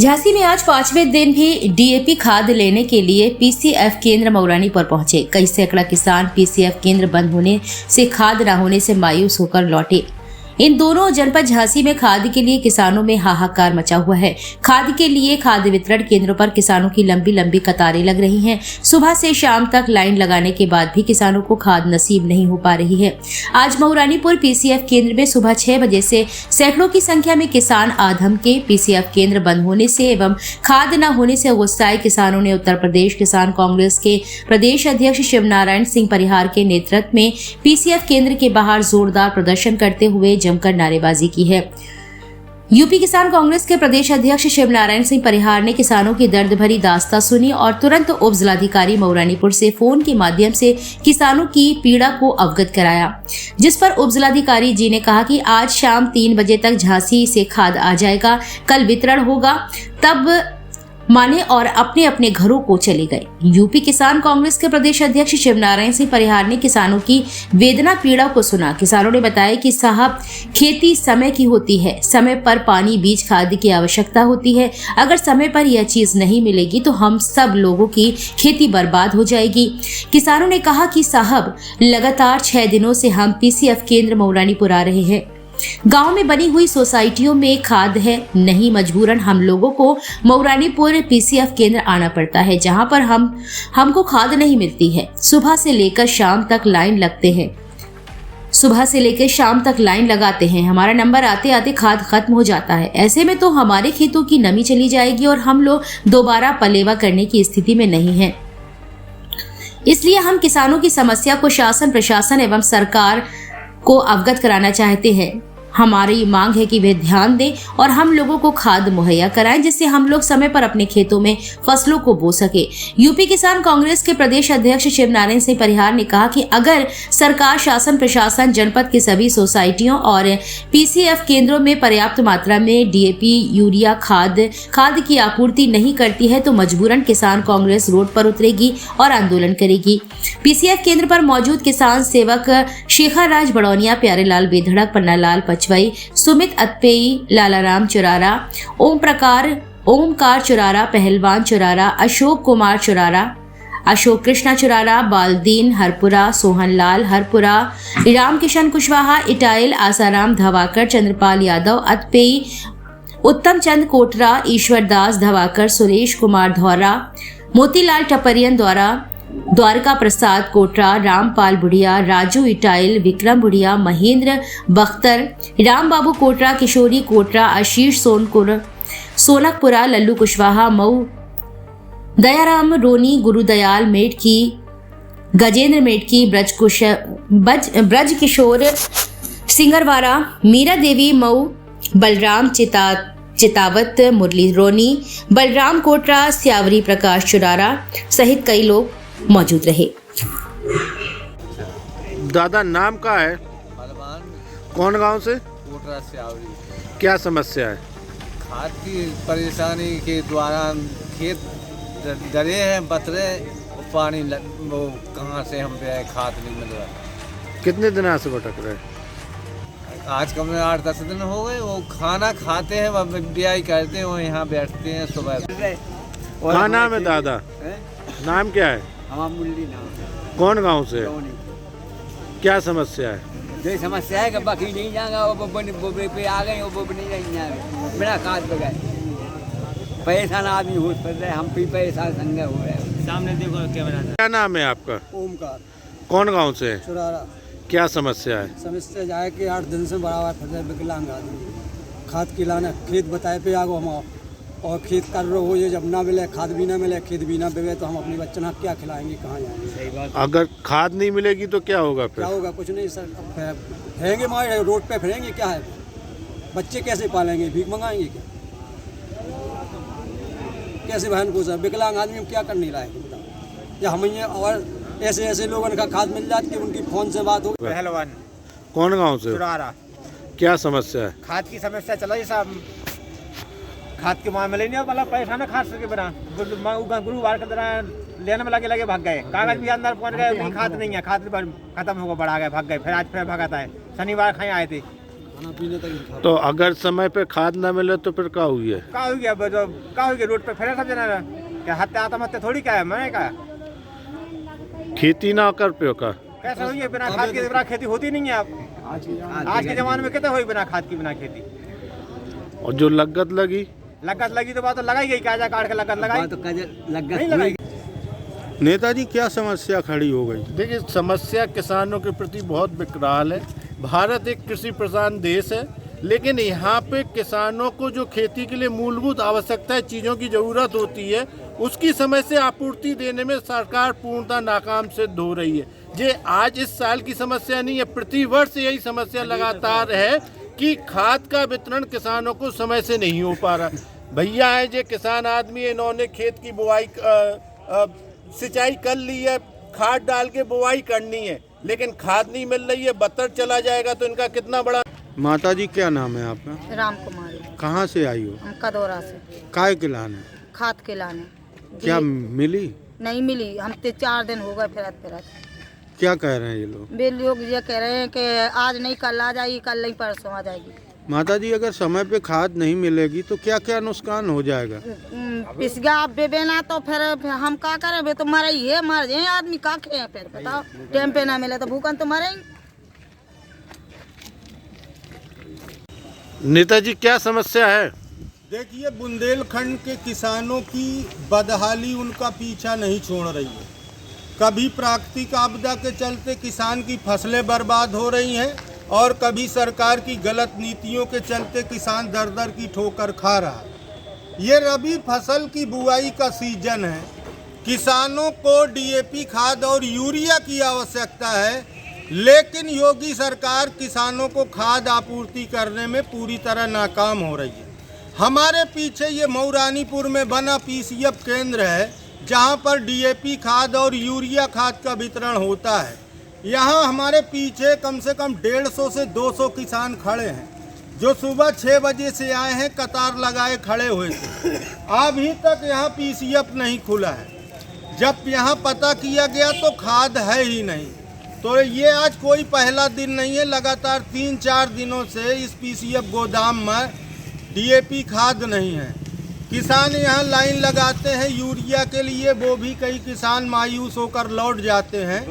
झांसी में आज 5वें दिन भी डीएपी खाद लेने के लिए पीसीएफ केंद्र मऊरानी पर पहुंचे। कई सैकड़ा किसान पीसीएफ केंद्र बंद होने से खाद न होने से मायूस होकर लौटे। इन दोनों जनपद झांसी में खाद के लिए किसानों में हाहाकार मचा हुआ है। खाद के लिए खाद वितरण केंद्रों पर किसानों की लंबी लंबी कतारें लग रही हैं। सुबह से शाम तक लाइन लगाने के बाद भी किसानों को खाद नसीब नहीं हो पा रही है। आज मऊरानीपुर पीसीएफ केंद्र में सुबह 6 बजे से सैकड़ों की संख्या में किसान आधम के पीसीएफ केंद्र बंद होने से एवं खाद न होने से गुस्साए किसानों ने उत्तर प्रदेश किसान कांग्रेस के प्रदेश अध्यक्ष शिवनारायण सिंह परिहार के नेतृत्व में पीसीएफ केंद्र के बाहर जोरदार प्रदर्शन करते हुए जमकर नारेबाजी की है। यूपी किसान कांग्रेस के प्रदेश अध्यक्ष शिवनारायण सिंह परिहार ने किसानों की दर्द भरी दास्तां सुनी और तुरंत उप जिलाधिकारी मऊरानीपुर से फोन के माध्यम से किसानों की पीड़ा को अवगत कराया, जिस पर उप जिलाधिकारी जी ने कहा कि आज शाम 3 बजे तक झांसी से खाद आ जाएगा, कल वितरण होगा, तब माने और अपने अपने घरों को चले गए। यूपी किसान कांग्रेस के प्रदेश अध्यक्ष शिवनारायण सिंह परिहार ने किसानों की वेदना पीड़ा को सुना। किसानों ने बताया कि साहब, खेती समय की होती है, समय पर पानी बीज खाद की आवश्यकता होती है। अगर समय पर यह चीज नहीं मिलेगी तो हम सब लोगों की खेती बर्बाद हो जाएगी। किसानों ने कहा कि साहब, लगातार 6 दिनों से हम पीसीएफ केंद्र मऊरानीपुर आ रहे हैं। गांव में बनी हुई सोसाइटियों में खाद है नहीं, मजबूरन हम लोगों को मऊरानीपुर पीसीएफ केंद्र आना पड़ता है, जहां पर हमको खाद नहीं मिलती है। सुबह से लेकर शाम तक लाइन लगाते हैं। हमारा नंबर आते आते खाद खत्म हो जाता है। ऐसे में तो हमारे खेतों की नमी चली जाएगी और हम लोग दोबारा पलेवा करने की स्थिति में नहीं है। इसलिए हम किसानों की समस्या को शासन प्रशासन एवं सरकार को अवगत कराना चाहते हैं। हमारी मांग है कि वे ध्यान दें और हम लोगों को खाद मुहैया कराएं, जिससे हम लोग समय पर अपने खेतों में फसलों को बो सके। यूपी किसान कांग्रेस के प्रदेश अध्यक्ष शिवनारायण सिंह परिहार ने कहा कि अगर सरकार शासन प्रशासन जनपद की सभी सोसाइटियों और पीसीएफ केंद्रों में पर्याप्त मात्रा में डीएपी यूरिया खाद की आपूर्ति नहीं करती है तो मजबूरन किसान कांग्रेस रोड पर उतरेगी और आंदोलन करेगी। पीसीएफ केंद्र पर मौजूद किसान सेवक शेखर राज बड़ौनिया, प्यारेलाल बेधड़क, पन्नालाल पचवई, सुमित अतपेई, लालाराम चुरारा, ओमकार चुरारा, पहलवान चुरारा, अशोक कुमार चुरारा, अशोक कृष्णा चुरारा, बालदीन हरपुरा, सोहनलाल हरपुरा, राम किशन कुशवाहा, इटाइल, आसाराम धवाकर, चंद्रपाल यादव, अतपेई, उत्तम चंद कोटरा, ईश्वर दास धवाकर, सुरेश कुमार धौरा, मोतीलाल टपरियन द्वारका प्रसाद कोटरा, रामपाल बुढ़िया, राजू इटाइल, विक्रम बुढ़िया, महेंद्र बख्तर, राम बाबू कोटरा, किशोरी कोटरा, आशीष सोनकपुरा, लल्लू कुशवाहा, मऊ, दयाराम रोनी, गुरुदयाल मेटकी, गजेंद्र मेटकी, ब्रज किशोर सिंगरवारा, मीरा देवी मऊ, बलराम चितावत, मुरली रोनी, बलराम कोटरा, स्यावरी प्रकाश चुरारा सहित कई लोग मौजूद रहे। दादा, नाम का है? बलवान। कौन गांव से? कोटरा स्यावरी। क्या समस्या है? खाद की परेशानी के द्वारा खेत डरे हैं, बतरे, पानी वो कहाँ से हम पे खाद नहीं मिल रहा। कितने दिन से भटक रहे? आज कम में 8-10 दिन हो गए। वो खाना खाते हैं, वह ब्याई करते हैं, वो यहाँ बैठते हैं सुबह। क्या नाम है दादा? नाम क्या है? मुल्ली नाम। कौन गांव से? क्या समस्या है? जो समस्या है कि बाकी नहीं जाएगा, वो पे आ गए, वो नहीं जाएंगे बिना खाद पे गए। परेशान आदमी हो रहे, हम भी परेशान संगे हो रहे हैं। सामने देखो क्या नाम है आपका? ओमकार। कौन गांव से? चुरारा। क्या समस्या है? समस्या जाए कि 8 दिन से बराबर फसल विकलांग आदमी खाद की लाना खेत बताए पे आगो हम और खेत कर रहे हो, ये जब ना मिले, खाद भी ना मिले, खेत भी ना बेवे तो हम अपनी बच्चों को क्या खिलाएंगे, कहाँ जाएंगे? सही बात। अगर खाद नहीं मिलेगी तो क्या होगा फिर? क्या होगा? कुछ नहीं सर, फिरेंगे मारे रोड पे फिरेंगे, क्या है? बच्चे कैसे पालेंगे? भीख मंगाएंगे क्या? कैसे बहन को सर विकलांग आदमी क्या करने लायक बताओ? या हम ये और ऐसे लोगों का खाद मिल जाती है, उनकी फोन से बात हो। पहलवान। कौन गाँव से? चुरारा। क्या समस्या है? खाद की समस्या चला साहब, खाद के मामले नहीं, मतलब पैसा ना खाद के बिना गुरुवार के तरह लेने में लगे भाग गए, कागज भी अंदर पहुंच गए, खाद नहीं है, खाद खत्म होगा, बढ़ा गए, भाग गए, फिर आज फिर भगाता है। शनिवार खाए आए थे, खाना पीने तक नहीं खा तो अगर समय पे खाद ना मिले तो फिर क्या हुई है? का हो गया का हो गया रोड पे फिर सब जना क्या हत्या आत्महत्या थोड़ी क्या है मैं का खेती ना कर पे का कैसे हुई है बिना खाद के बिना खेती होती नहीं है अब आज के जमाने में कितने हुई बिना खाद की बिना खेती और जो लागत लगी लगी तो बात तो लगाई गई काजा काट के लगत लगाई तो लग नहीं लगाई नेताजी क्या समस्या खड़ी हो गई? देखिए, समस्या किसानों के प्रति बहुत विकराल है। भारत एक कृषि प्रधान देश है, लेकिन यहाँ पे किसानों को जो खेती के लिए मूलभूत आवश्यकता चीज़ों की ज़रूरत होती है उसकी समय से आपूर्ति देने में सरकार पूर्णतः नाकाम सिद्ध हो रही है। ये आज इस साल की समस्या नहीं है, प्रति वर्ष यही समस्या लगातार है कि खाद का वितरण किसानों को समय से नहीं हो पा रहा। भैया है जो किसान आदमी, इन्होंने खेत की बुआई सिंचाई कर ली है, खाद डाल के बुआई करनी है, लेकिन खाद नहीं मिल रही है, बत्तर चला जाएगा तो इनका कितना बड़ा। माता जी क्या नाम है आपका? राम कुमारी। कहाँ से आई हो? हम कदौरा से। काय के लाने? खाद के लाने। क्या मिली? नहीं मिली, हम 4 दिन हो गए फिरत। क्या कह रहे हैं ये लोग? वे लोग ये कह रहे हैं कि आज नहीं कल आ जाएगी, कल नहीं परसों आ जाएगी। माता जी, अगर समय पे खाद नहीं मिलेगी तो क्या क्या नुकसान हो जाएगा? पिसगा आप बेबे ना तो फिर हम क्या करें? वे तो मरे ही है, मर जाए आदमी, का खे फिर बताओ। टाइम पे ना मिले तो भूखन तो मरे ही। नेताजी क्या समस्या है? देखिए, बुंदेलखंड के किसानों की बदहाली उनका पीछा नहीं छोड़ रही है। कभी प्राकृतिक आपदा के चलते किसान की फसलें बर्बाद हो रही हैं और कभी सरकार की गलत नीतियों के चलते किसान दर दर की ठोकर खा रहा है। ये रबी फसल की बुआई का सीजन है। किसानों को डीएपी खाद और यूरिया की आवश्यकता है, लेकिन योगी सरकार किसानों को खाद आपूर्ति करने में पूरी तरह नाकाम हो रही है। हमारे पीछे ये मऊरानीपुर में बना पीसीएफ केंद्र है, जहां पर डीएपी खाद और यूरिया खाद का वितरण होता है। यहाँ हमारे पीछे कम से कम 150 से 200 किसान खड़े हैं, जो सुबह 6 बजे से आए हैं, कतार लगाए खड़े हुए थे। अभी तक यहाँ पीसीएफ नहीं खुला है। जब यहाँ पता किया गया तो खाद है ही नहीं। तो ये आज कोई पहला दिन नहीं है, लगातार 3-4 दिनों से इस पीसीएफ गोदाम में डीएपी खाद नहीं है। किसान यहाँ लाइन लगाते हैं यूरिया के लिए, वो भी कई किसान मायूस होकर लौट जाते हैं,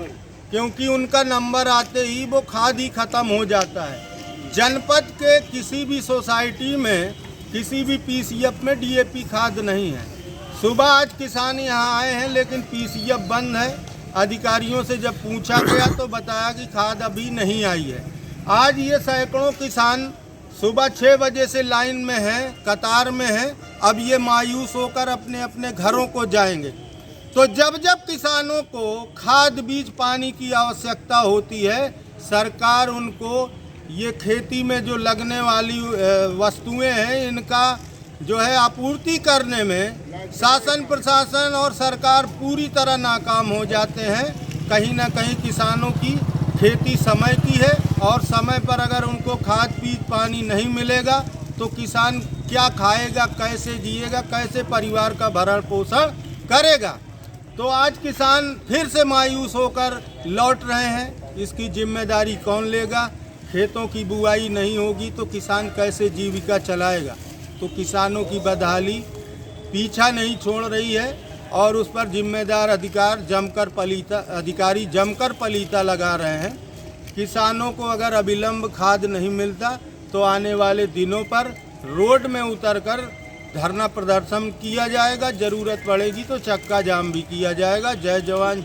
क्योंकि उनका नंबर आते ही वो खाद ही ख़त्म हो जाता है। जनपद के किसी भी सोसाइटी में, किसी भी पीसीएफ में डीएपी खाद नहीं है। सुबह आज किसान यहाँ आए हैं, लेकिन पीसीएफ बंद है। अधिकारियों से जब पूछा गया तो बताया कि खाद अभी नहीं आई है। आज ये सैकड़ों किसान सुबह 6 बजे से लाइन में हैं, कतार में हैं। अब ये मायूस होकर अपने अपने घरों को जाएंगे। तो जब जब किसानों को खाद, बीज, पानी की आवश्यकता होती है, सरकार उनको ये खेती में जो लगने वाली वस्तुएं हैं, इनका जो है आपूर्ति करने में शासन, प्रशासन और सरकार पूरी तरह नाकाम हो जाते हैं। कहीं ना कहीं किसानों की खेती समय की है, और समय पर अगर उनको खाद, बीज, पानी नहीं मिलेगा तो किसान क्या खाएगा, कैसे जिएगा, कैसे परिवार का भरण पोषण करेगा। तो आज किसान फिर से मायूस होकर लौट रहे हैं। इसकी जिम्मेदारी कौन लेगा? खेतों की बुआई नहीं होगी तो किसान कैसे जीविका चलाएगा? तो किसानों की बदहाली पीछा नहीं छोड़ रही है, और उस पर जिम्मेदार अधिकारी जमकर पलीता लगा रहे हैं। किसानों को अगर अविलंब खाद नहीं मिलता तो आने वाले दिनों पर रोड में उतरकर धरना प्रदर्शन किया जाएगा। जरूरत पड़ेगी तो चक्का जाम भी किया जाएगा। जय जवान।